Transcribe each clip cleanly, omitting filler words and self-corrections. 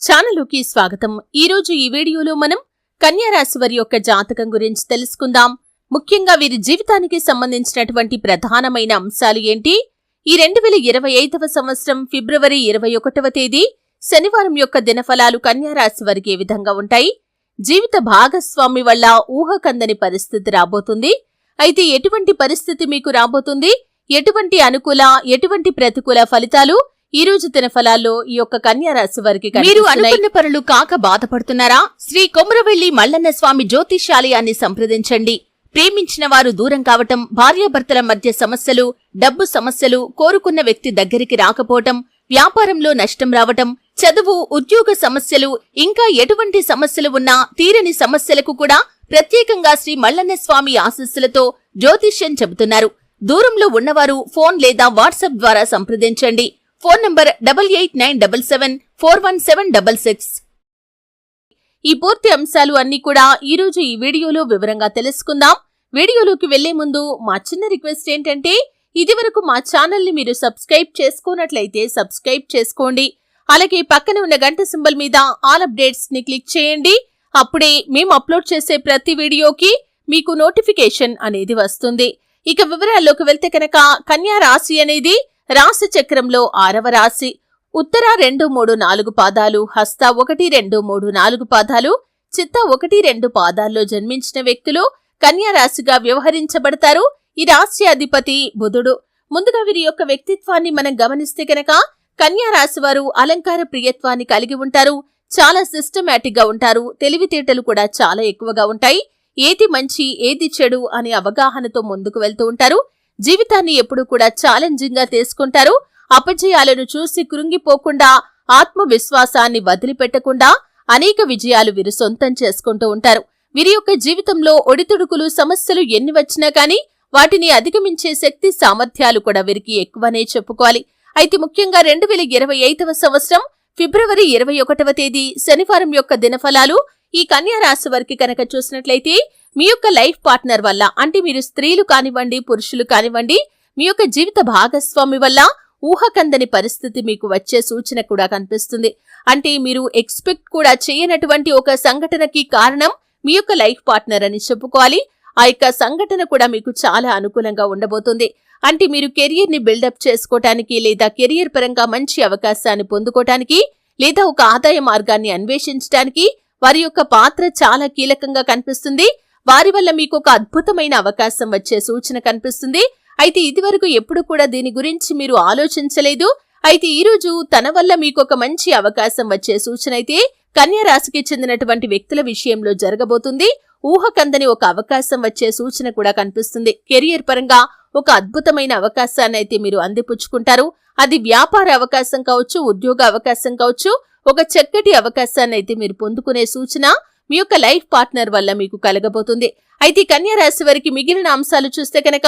ఛానలుకి స్వాగతం. ఈరోజు ఈ వీడియోలో మనం కన్యా రాశి వారి యొక్క జాతకం గురించి తెలుసుకుందాం. ముఖ్యంగా వీరి జీవితానికి సంబంధించినటువంటి ప్రధానమైన అంశాలు ఏంటి? ఈ 2025వ సంవత్సరం ఫిబ్రవరి 21వ తేదీ శనివారం యొక్క దినఫలాలు కన్యా రాశి వారికి ఏ విధంగా ఉంటాయి? జీవిత భాగస్వామి వల్ల ఊహకందని పరిస్థితి రాబోతుంది. అయితే ఎటువంటి పరిస్థితి మీకు రాబోతుంది? ఎటువంటి అనుకూల, ఎటువంటి ప్రతికూల ఫలితాలు ఈ రోజు దినఫలాల్లో ఈ యొక్క కన్యా రాశి వారికి మీరు అనుకున్న పనులు కాక బాధపడుతున్నారా? శ్రీ కొమురవెల్లి మల్లన్న స్వామి జ్యోతిషాలయాన్ని సంప్రదించండి. ప్రేమించిన వారు దూరం కావటం, భార్యాభర్తల మధ్య సమస్యలు, డబ్బు సమస్యలు, కోరుకున్న వ్యక్తి దగ్గరికి రాకపోవటం, వ్యాపారంలో నష్టం రావటం, చదువు, ఉద్యోగ సమస్యలు, ఇంకా ఎటువంటి సమస్యలు ఉన్నా తీరని సమస్యలకు కూడా ప్రత్యేకంగా శ్రీ మల్లన్న స్వామి ఆశీస్సులతో జ్యోతిష్యం చెబుతున్నారు. దూరంలో ఉన్నవారు ఫోన్ లేదా వాట్సాప్ ద్వారా సంప్రదించండి. Phone number 8897741766. ఈ పూర్తి అంశాలు అన్ని కూడా ఈరోజు ఈ వీడియోలో వివరంగా తెలుసుకుందాం. వీడియోలోకి వెళ్లే ముందు మా చిన్న రిక్వెస్ట్ ఏంటంటే, ఇదివరకు మా ఛానల్ని మీరు సబ్స్క్రైబ్ చేసుకోనట్లయితే సబ్స్క్రైబ్ చేసుకోండి. అలాగే పక్కన ఉన్న గంట సింబల్ మీద ఆల్ అప్డేట్స్ ని క్లిక్ చేయండి. అప్పుడే మేము అప్లోడ్ చేసే ప్రతి వీడియోకి మీకు నోటిఫికేషన్ అనేది వస్తుంది. ఇక వివరాల్లోకి వెళ్తే కనుక, కన్యా రాశి అనేది రాశి చక్రంలో 6వ రాశి. ఉత్తర 2, 3, 4 పాదాలు, హస్త 1, 2, 3, 4 పాదాలు, చిత్త 1, 2 పాదాల్లో జన్మించిన వ్యక్తులు కన్యా రాశిగా వ్యవహరించబడతారు. ఈ రాశి అధిపతి బుధుడు. ముందుగా వీరి యొక్క వ్యక్తిత్వాన్ని మనం గమనిస్తే కనుక, కన్యా రాశి వారు అలంకార ప్రియత్వాన్ని కలిగి ఉంటారు. చాలా సిస్టమేటిక్ గా ఉంటారు. తెలివితేటలు కూడా చాలా ఎక్కువగా ఉంటాయి. ఏది మంచి, ఏది చెడు అనే అవగాహనతో ముందుకు వెళ్తూ ఉంటారు. జీవితాన్ని ఎప్పుడూ కూడా ఛాలెంజింగ్ గా తీసుకుంటారు. అపజయాలను చూసి కృంగిపోకుండా, ఆత్మవిశ్వాసాన్ని వదిలిపెట్టకుండా అనేక విజయాలు వీరు సొంతం చేసుకుంటూ ఉంటారు. వీరి యొక్క జీవితంలో ఒడిదుడుకులు, సమస్యలు ఎన్ని వచ్చినా కానీ వాటిని అధిగమించే శక్తి, సామర్థ్యాలు కూడా వీరికి ఎక్కువనే చెప్పుకోవాలి. అయితే ముఖ్యంగా 2025వ సంవత్సరం ఫిబ్రవరి 21వ తేదీ శనివారం యొక్క దినఫలాలు ఈ కన్యా రాశి వారికి కనుక చూసినట్లయితే, మీ యొక్క లైఫ్ పార్ట్నర్ వల్ల, అంటే మీరు స్త్రీలు కానివ్వండి, పురుషులు కానివ్వండి, మీ యొక్క జీవిత భాగస్వామి వల్ల ఊహకందని పరిస్థితి మీకు వచ్చే సూచన కూడా కనిపిస్తుంది. అంటే మీరు ఎక్స్పెక్ట్ కూడా చేయనటువంటి ఒక సంఘటనకి కారణం మీ యొక్క లైఫ్ పార్ట్నర్ అని చెప్పుకోవాలి. ఆ యొక్క సంఘటన కూడా మీకు చాలా అనుకూలంగా ఉండబోతుంది. అంటే మీరు కెరియర్ ని బిల్డప్ చేసుకోవటానికి, లేదా కెరియర్ పరంగా మంచి అవకాశాన్ని పొందుకోవటానికి, లేదా ఒక ఆదాయ మార్గాన్ని అన్వేషించడానికి వారి యొక్క పాత్ర చాలా కీలకంగా కనిపిస్తుంది. వారి వల్ల మీకు ఒక అద్భుతమైన అవకాశం వచ్చే సూచన కనిపిస్తుంది. అయితే ఇదివరకు ఎప్పుడు కూడా దీని గురించి మీరు ఆలోచించలేదు. అయితే ఈ రోజు తన వల్ల మీకు ఒక మంచి అవకాశం వచ్చే సూచన అయితే కన్యా రాశికి చెందినటువంటి వ్యక్తుల విషయంలో జరగబోతుంది. ఊహకందని ఒక అవకాశం వచ్చే సూచన కూడా కనిపిస్తుంది. కెరియర్ పరంగా ఒక అద్భుతమైన అవకాశాన్ని అయితే మీరు అందిపుచ్చుకుంటారు. అది వ్యాపార అవకాశం కావచ్చు, ఉద్యోగ అవకాశం కావచ్చు, ఒక చక్కటి అవకాశాన్ని అయితే మీరు పొందుకునే సూచన మీ యొక్క లైఫ్ పార్ట్నర్ వల్ల మీకు కలగబోతుంది. అయితే కన్యా రాశి వారికి మిగిలిన అంశాలు చూస్తే కనుక,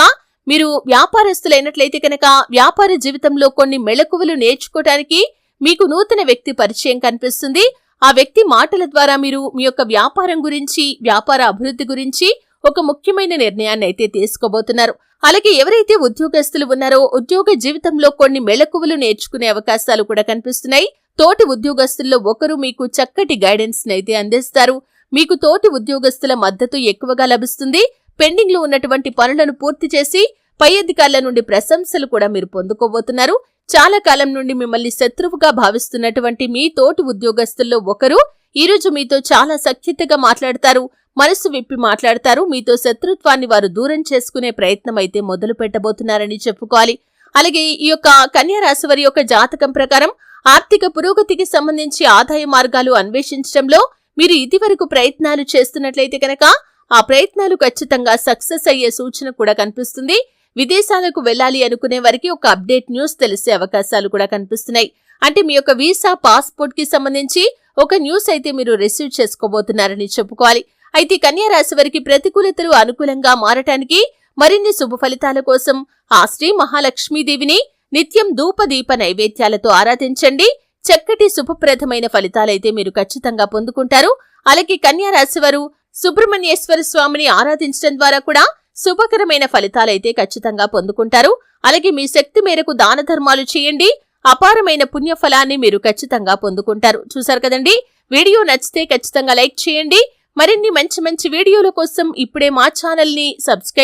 మీరు వ్యాపారస్తులైనట్లయితే కనుక వ్యాపార జీవితంలో కొన్ని మెళకువలు నేర్చుకోవటానికి మీకు నూతన వ్యక్తి పరిచయం కనిపిస్తుంది. ఆ వ్యక్తి మాటల ద్వారా మీరు మీ యొక్క వ్యాపారం గురించి, వ్యాపార అభివృద్ధి గురించి ఒక ముఖ్యమైన నిర్ణయాన్ని అయితే తీసుకోబోతున్నారు. అలాగే ఎవరైతే ఉద్యోగస్తులు ఉన్నారో ఉద్యోగ జీవితంలో కొన్ని మెళకువలు నేర్చుకునే అవకాశాలు కూడా కనిపిస్తున్నాయి. తోటి ఉద్యోగస్తుల్లో ఒకరు మీకు చక్కటి గైడెన్స్ నైతే అందిస్తారు. మీకు తోటి ఉద్యోగస్తుల మద్దతు ఎక్కువగా లభిస్తుంది. పెండింగ్ లో ఉన్నటువంటి పనులను పూర్తి చేసి పై అధికారుల నుండి ప్రశంసలు కూడా మీరు పొందుకోబోతున్నారు. చాలా కాలం నుండి మిమ్మల్ని శత్రువుగా భావిస్తున్నటువంటి మీ తోటి ఉద్యోగస్తుల్లో ఒకరు ఈరోజు మీతో చాలా సఖ్యతగా మాట్లాడతారు. మనసు విప్పి మాట్లాడతారు. మీతో శత్రుత్వాన్ని వారు దూరం చేసుకునే ప్రయత్నం అయితే మొదలు పెట్టబోతున్నారని చెప్పుకోవాలి. అలాగే ఈ యొక్క కన్యా రాశి వారి యొక్క జాతకం ప్రకారం ఆర్థిక పురోగతికి సంబంధించి ఆదాయ మార్గాలు అన్వేషించడంలో మీరు ఇదివరకు ప్రయత్నాలు చేస్తున్నట్లయితే కనుక ఆ ప్రయత్నాలు ఖచ్చితంగా సక్సెస్ అయ్యే సూచన కూడా కనిపిస్తుంది. విదేశాలకు వెళ్లాలి అనుకునే వారికి ఒక అప్డేట్ న్యూస్ తెలిసే అవకాశాలు కూడా కనిపిస్తున్నాయి. అంటే మీ యొక్క వీసా, పాస్పోర్ట్ కి సంబంధించి ఒక న్యూస్ అయితే మీరు రిసీవ్ చేసుకోబోతున్నారని చెప్పుకోవాలి. అయితే కన్యా రాశి వారికి ప్రతికూలతలు అనుకూలంగా మారటానికి, మరిన్ని శుభ ఫలితాల కోసం ఆ శ్రీ మహాలక్ష్మీదేవిని నిత్యం ధూపదీప నైవేద్యాలతో ఆరాధించండి. చక్కటి శుభప్రదమైన ఫలితాలైతే మీరు ఖచ్చితంగా పొందుకుంటారు. అలాగే కన్యా రాశి వారు సుబ్రహ్మణ్యేశ్వర స్వామిని ఆరాధించడం ద్వారా కూడా శుభకరమైన ఫలితాలైతే ఖచ్చితంగా పొందుకుంటారు. అలాగే మీ శక్తి మేరకు దాన ధర్మాలు చేయండి. అపారమైన పుణ్యఫలాన్ని మీరు ఖచ్చితంగా పొందుకుంటారు. చూసారు కదండి, వీడియో నచ్చితే ఖచ్చితంగా లైక్ చేయండి. మరిన్ని మంచి మంచి వీడియోల కోసం ఇప్పుడే మా ఛానల్ ని సబ్స్క్రైబ్